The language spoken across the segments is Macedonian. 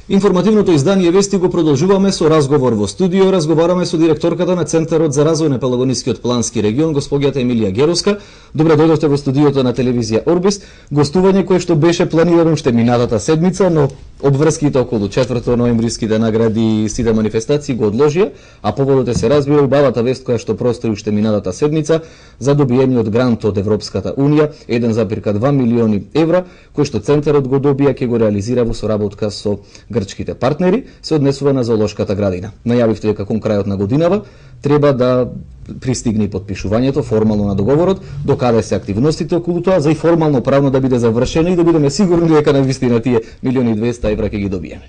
Информативното издание Вести го продолжуваме со разговор во студио. Разговараме со директорката на Центарот за развој на Пелагонискиот плански регион, господјата Емилија Геровска. Добре дојдовте во студиото на телевизија Орбис. Гостување кое што беше планирано уште минатата седмица, но обврските околу 4 ноемвриските награди и сите манифестации го одложија, а поводот се разбира убавата вест која што простои уште минатата седмица за добиениот грант од Европската унија 1,2 милиони евра, кој што Центарот го добија ќе го реализира во соработка со грчките партнери, се однесува на зоолошката градина. Најавивте дека кон крајот на годинава треба да пристигне подпишувањето формално на договорот, докаде се активностите околу тоа, за и формално правно да биде завршено и да бидеме сигурни дека навистина тие 1.200.000 евра ќе ги добиеме.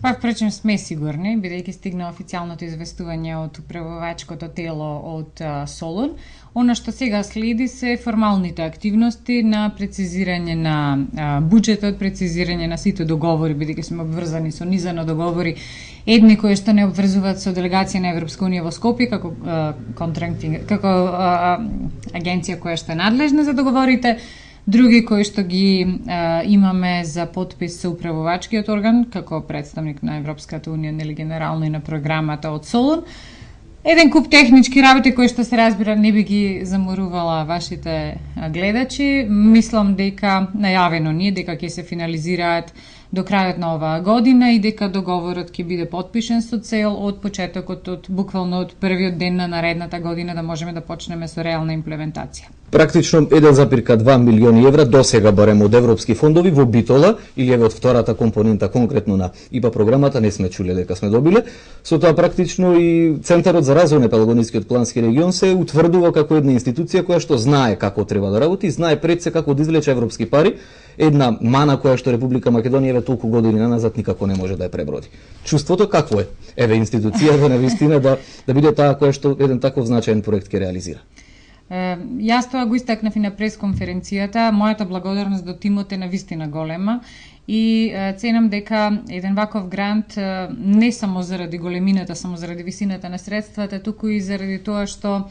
Па, впрочем, сме сигурни, бидејќи стигна официјалното известување од управувачкото тело од Солун. Она што сега следи се формалните активности на прецизирање на буџетот, прецизирање на сите договори, бидејќи сме обврзани со низа на договори, едни кои што не обврзуваат со делегација на Европска унија во Скопје како агенција која што е надлежна за договорите, други кои што ги имаме за подпис со управувачкиот орган како представник на Европската унија, нели генерално и на програмата од Солун. Еден куп технички работи кои што се разбира не би ги заморувала вашите гледачи. Мислам дека најавено ние дека ќе се финализираат до крајот на оваа година и дека договорот ќе биде потпишен со цел од почетокот, од буквално од првиот ден на наредната година да можеме да почнеме со реална имплементација. Практично 1,2 милиони евра досега барем од европски фондови во Битола или еве од втората компонента конкретно на ИПА програмата не сме чуле дека сме добиле. Со тоа практично и Центарот за развој на Пелагонискиот плански регион се утврдува како една институција која што знае како треба да работи, знае пред се како да извлече европски пари, една мана која што Република Македонија еве толку години назад никако не може да ја преброди. Чувството какво е? Еве институцијата навистина да биде таа која што еден таков значаен проект ќе реализира. Јас тоа го истакнав и на пресконференцијата. Мојата благодарност до тимот е навистина голема и ценам дека еден ваков грант не само заради големината, само заради висината на средствата, туку и заради тоа што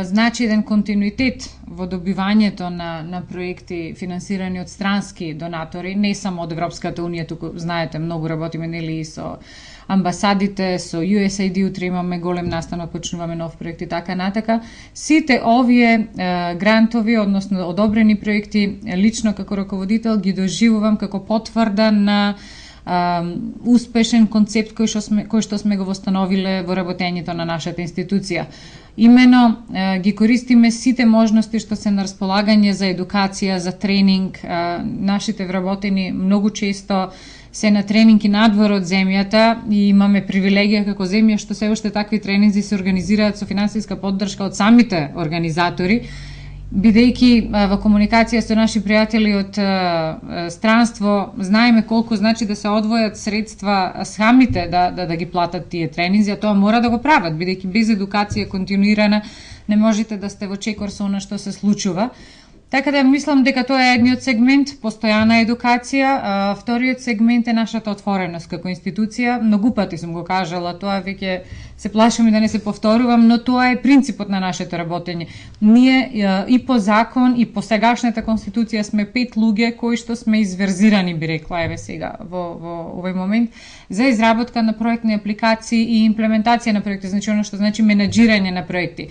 значи еден континуитет во добивањето на проекти финансирани од странски донатори, не само од Европската унија, туку знаете многу работиме нели и со амбасадите, со USAID, утре имаме голем настанок, почнуваме нов проект и така натака. Сите овие грантови, односно одобрени проекти, лично како раководител ги доживувам како потврда на успешен концепт кој што сме го восстановиле во работењето на нашата институција. Имено ги користиме сите можности што се на располагање за едукација, за тренинг. Нашите вработени многу често се на тренинги надвор од земјата и имаме привилегија како земја што се уште такви тренинзи се организираат со финансиска поддршка од самите организатори, бидејќи во комуникација со наши пријатели од странство знаеме колку значи да се одвојат средства самите да ги платат тие тренинзи, а тоа мора да го прават, бидејќи без едукација континуирана не можете да сте во чекор со она што се случува. Така да мислам дека тоа е едниот сегмент, постојана едукација. Вториот сегмент е нашата отвореност како институција. Многу пати сум го кажала, тоа веќе се плашам и да не се повторувам, но тоа е принципот на нашето работење. Ние и по закон и по сегашната конституција сме 5 луѓе кои што сме изверзирани, би рекла еве сега во овој момент, за изработка на проектни апликации и имплементација на проекти, значи она што значи менаџирање на проекти.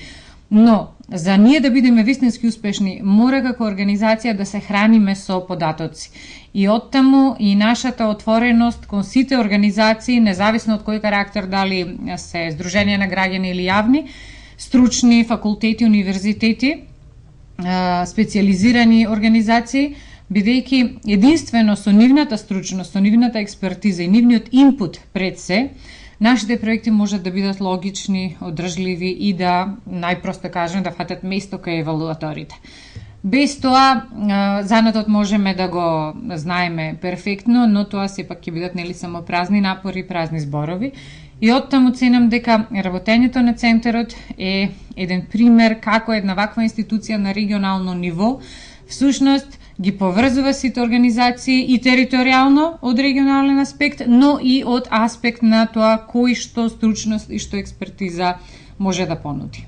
Но, за ние да бидеме вистински успешни, мора како организација да се храниме со податоци. И оттаму и нашата отвореност кон сите организации, независно од кој карактер, дали се здруженија на граѓани или јавни, стручни, факултети, универзитети, специализирани организации, бидејќи единствено со нивната стручност, со нивната експертиза и нивниот инпут пред се, нашите проекти можат да бидат логични, одржливи и да, најпросто кажем, да фатат место кај евалуаторите. Без тоа, занатот можеме да го знаеме перфектно, но тоа сепак ќе бидат нели само празни напори, празни зборови. И оттаму ценам дека работењето на Центарот е еден пример како една ваква институција на регионално ниво всушност ги поврзува сите организации и територијално од регионален аспект, но и од аспект на тоа кој што стручност и што експертиза може да понуди.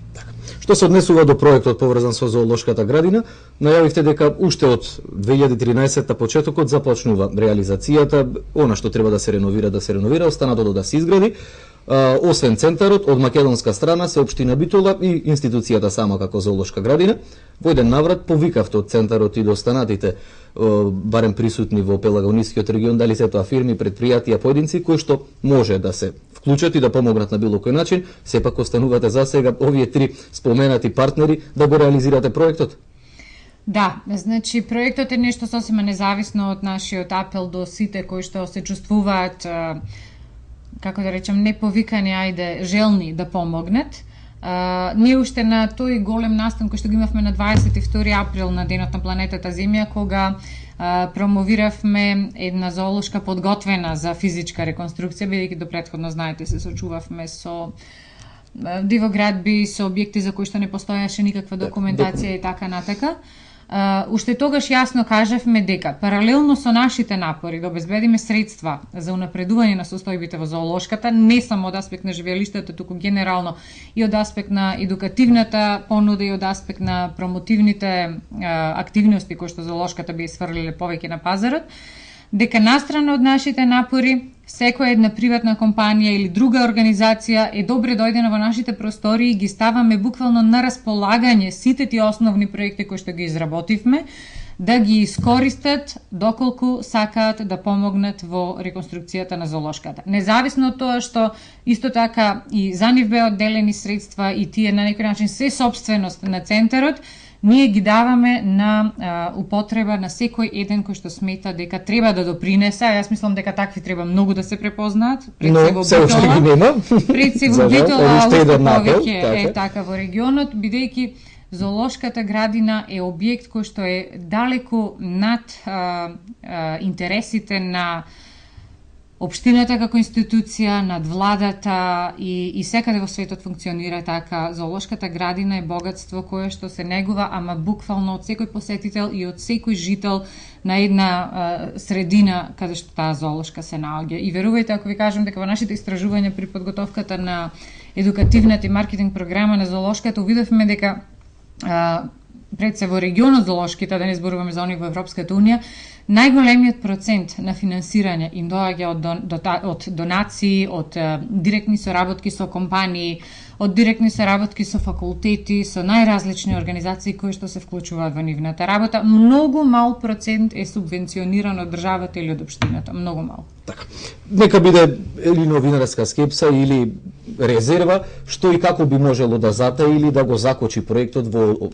Што се однесува до проектот поврзан со зоолошката градина, најавивте дека уште од 2013 почетокот започнува реализацијата, она што треба да се реновира, останатото да се изгради. Освен центарот, од македонска страна се општина Битола и институцијата сама како зоолошка градина. Во еден наврат повикавте од центарот и до останатите барем присутни во Пелагонискиот регион, дали се тоа фирми, предпријатија, поединци кои што може да се вклучат и да помогнат на било кој начин, сепак останувате за сега овие три споменати партнери да го реализирате проектот? Да, значи проектот е нешто сосема независно од нашиот апел до сите кои што се чувствуваат, како да речем, неповикани, ајде, желни да помогнат. Ние уште на тој голем настан кој што го имавме на 22 април на денот на планетата Земја, кога промовиравме една зоолошка подготвена за физичка реконструкција, бидејќи до претходно, знаете, се сочувавме со дивоградби, со објекти за кои што не постојаше никаква документација и така натака. Уште тогаш јасно кажавме дека паралелно со нашите напори да обезбедиме средства за унапредување на состојбите во зоолошката, не само од аспект на живеелиштата, туку генерално и од аспект на едукативната понуда и од аспект на промотивните активности кои што зоолошката би сврлиле повеќе на пазарот, дека настрана од нашите напори, секоја една приватна компанија или друга организација е добре дојдена во нашите простори и ги ставаме буквално на располагање сите тие основни проекти кои што ги изработивме, да ги искористат доколку сакаат да помогнат во реконструкцијата на зоолошката. Независно од тоа што исто така и за нив беа одделени средства и тие на некој начин се собственост на центарот, ние ги даваме на употреба на секој еден кој што смета дека треба да допринесе. Јас мислам дека такви треба многу да се препознаат. Но се уште ги нема. Пред се во Битола, повеќе е така во регионот, бидејќи зоолошката градина е објект кој што е далеку над интересите на општината како институција, над владата и секаде во светот функционира така. Зоолошката градина е богатство кое што се негува, ама буквално од секој посетител и од секој жител на една средина каде што таа зоолошка се наоѓа. И верувајте ако ви кажам дека во нашите истражувања при подготовката на едукативната и маркетинг програма на зоолошката увидовме дека пред се во регионот зоолошките, да не зборуваме за оние во Европската унија, најголемиот процент на финансирање им доаѓа од донации, од директни соработки со компании, од директни соработки со факултети, со најразлични организации кои што се вклучуваат во нивната работа. Многу мал процент е субвенциониран од државата или од општината, многу мал. Така. Нека биде или новинарска скепса или резерва, што и како би можело да затаи или да го закочи проектот во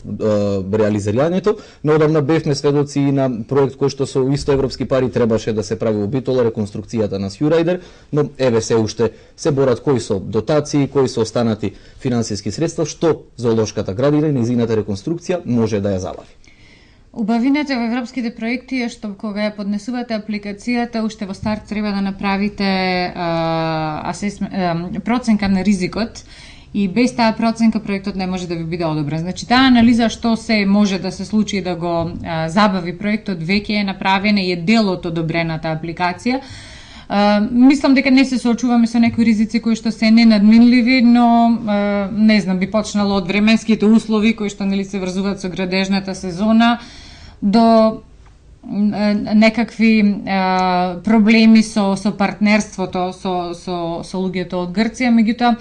реализирањето. Но одамна бевме сведоци и на проект кој што со исто европски пари требаше да се прави во Битола, реконструкцијата на Сјурајдер, но еве се уште се борат кои со дотации, кои со останати финансиски средства, што зоолошката градина и незината реконструкција може да ја забави. Убавината во европските проекти е што кога ја поднесувате апликацијата, уште во старт треба да направите проценка на ризикот и без таа проценка проектот не може да ви биде одобрен. Значи таа анализа што се може да се случи да го забави проектот веќе е направена и е дел од одобрената апликација. Мислам дека не се соочуваме со некои ризици кои што се ненадминливи, но не знам, би почнало од временските услови кои што нели се врзуваат со градежната сезона до некакви проблеми со партнерството со луѓето од Грција. Меѓутоа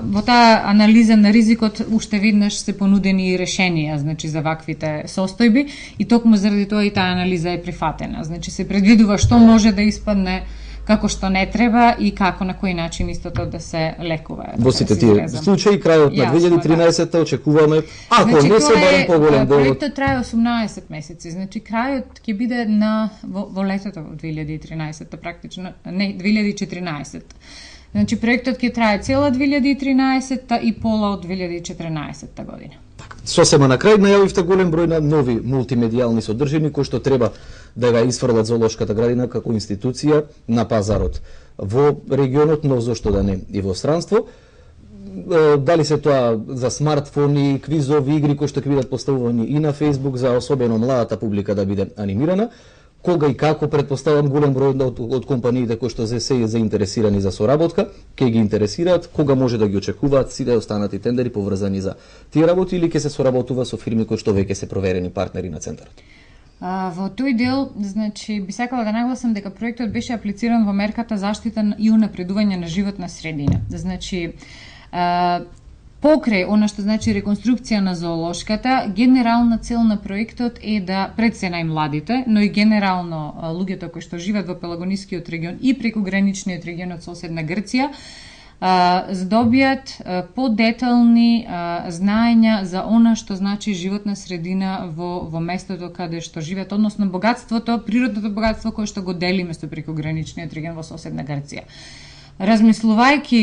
во таа анализа на ризикот уште веднаш се понудени и решенија, значи за ваквите состојби и токму заради тоа и таа анализа е прифатена. Значи се предвидува што може да испадне како што не треба и како на кој начин истото да се лекува. Во сите тие случаи крајот на 2013-та очекуваме, ако значи, не се барем поголем дел. Проектот трае 18 месеци, значи крајот ќе биде во летото во 2013-та практично, не 2014. Значи проектот ќе трае цела 2013-та и пола од 2014 година. Сосема на крај најавивте голем број на нови мултимедијални содржини кои што треба да ја изфрлат зоолошката градина како институција на пазарот во регионот, но зошто да не и во странство. Дали се тоа за смартфони, квизови игри кои што ќе бидат поставувани и на Facebook за особено младата публика да биде анимирана. кога и како, предпоставам голем број од компаниите кои што се заинтересирани за соработка, ќе ги интересираат, кога може да ги очекуваат сите останати тендери поврзани за тие работи или ќе се соработува со фирми кои што веќе се проверени партнери на центарот? Во тој дел, значи, би сакала да нагласам дека проектот беше аплициран во мерката заштита и унапредување на животна средина. Значи, покрај она што значи реконструкција на зоолошката, генерална цел на проектот е да пред се најмладите, но и генерално луѓето кои што живеат во Пелагонискиот регион и прекограничниот регион од соседна Грција, здобијат подетални знаења за она што значи животна средина во местото каде што живеат, односно богатството, природното богатство кое што го делиме со прекограничниот регион во соседна Грција. Размислувајќи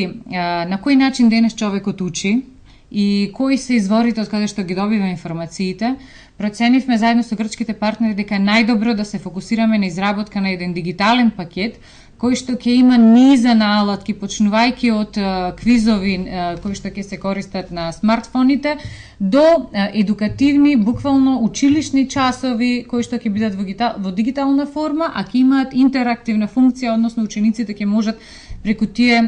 на кој начин денес човекот учи и кои се изворите од каде што ги добива информациите, проценивме заедно со грчките партнери дека е најдобро да се фокусираме на изработка на еден дигитален пакет кој што ќе има низа на алатки, почнувајќи од квизови кои што ќе се користат на смартфоните, до едукативни, буквално училишни часови кои што ќе бидат во дигитална форма, а ќе имаат интерактивна функција, односно учениците ќе можат преку тие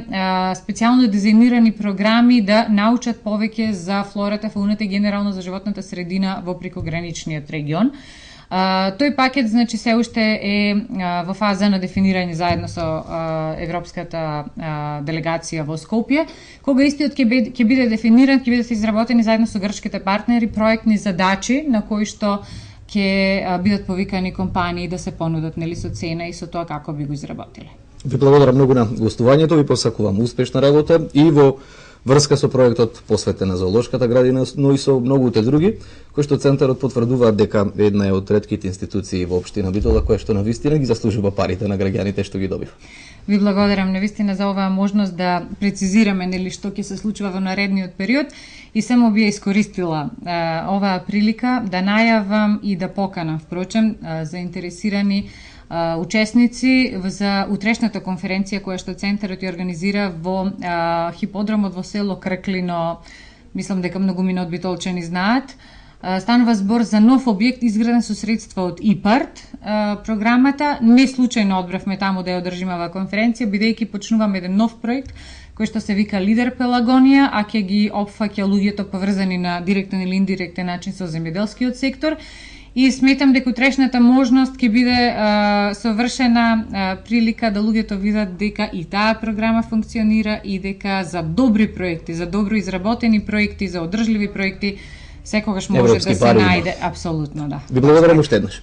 специјално дизајнирани програми да научат повеќе за флората, фауната и генерално за животната средина во прекограничниот регион. Тој пакет, значи, се уште е во фаза на дефинирање заедно со европската делегација во Скопје. Кога истиот ќе биде дефиниран, ќе бидат изработени заедно со грчките партнери проектни задачи на кои што ќе бидат повикани компании да се понудат, нели, со цена и со тоа како би го изработиле. Ви благодарам многу на гостувањето, ви посакувам успешна работа и во врска со проектот посветен на зоолошката градина, но и со многуте други, кои што центарот потврдуваат дека една е од ретките институции во општина Битола која што навистина ги заслужува парите на граѓаните што ги добива. Ви благодарам навистина за оваа можност да прецизираме, нели, што ќе се случува во наредниот период и само би ја искористила оваа прилика да најавам и да поканам, впрочем, заинтересирани учесници за утрешната конференција која што центарот ја организира во хиподромот во село Крклино. Мислам дека многумина од битолчани знаат. Станува збор за нов објект изграден со средства од ИПАРТ програмата. Не случајно одбравме таму да ја одржиме оваа конференција, бидејќи почнуваме еден нов проект кој што се вика Лидер Пелагонија, а ќе ги опфаќа луѓето поврзани на директен или индиректен начин со земјоделскиот сектор. И сметам дека утрешната можност ќе биде совршена прилика да луѓето видат дека и таа програма функционира и дека за добри проекти, за добро изработени проекти, за одржливи проекти секогаш може да се најде, апсолутно да. Ви благодарам уште еднаш.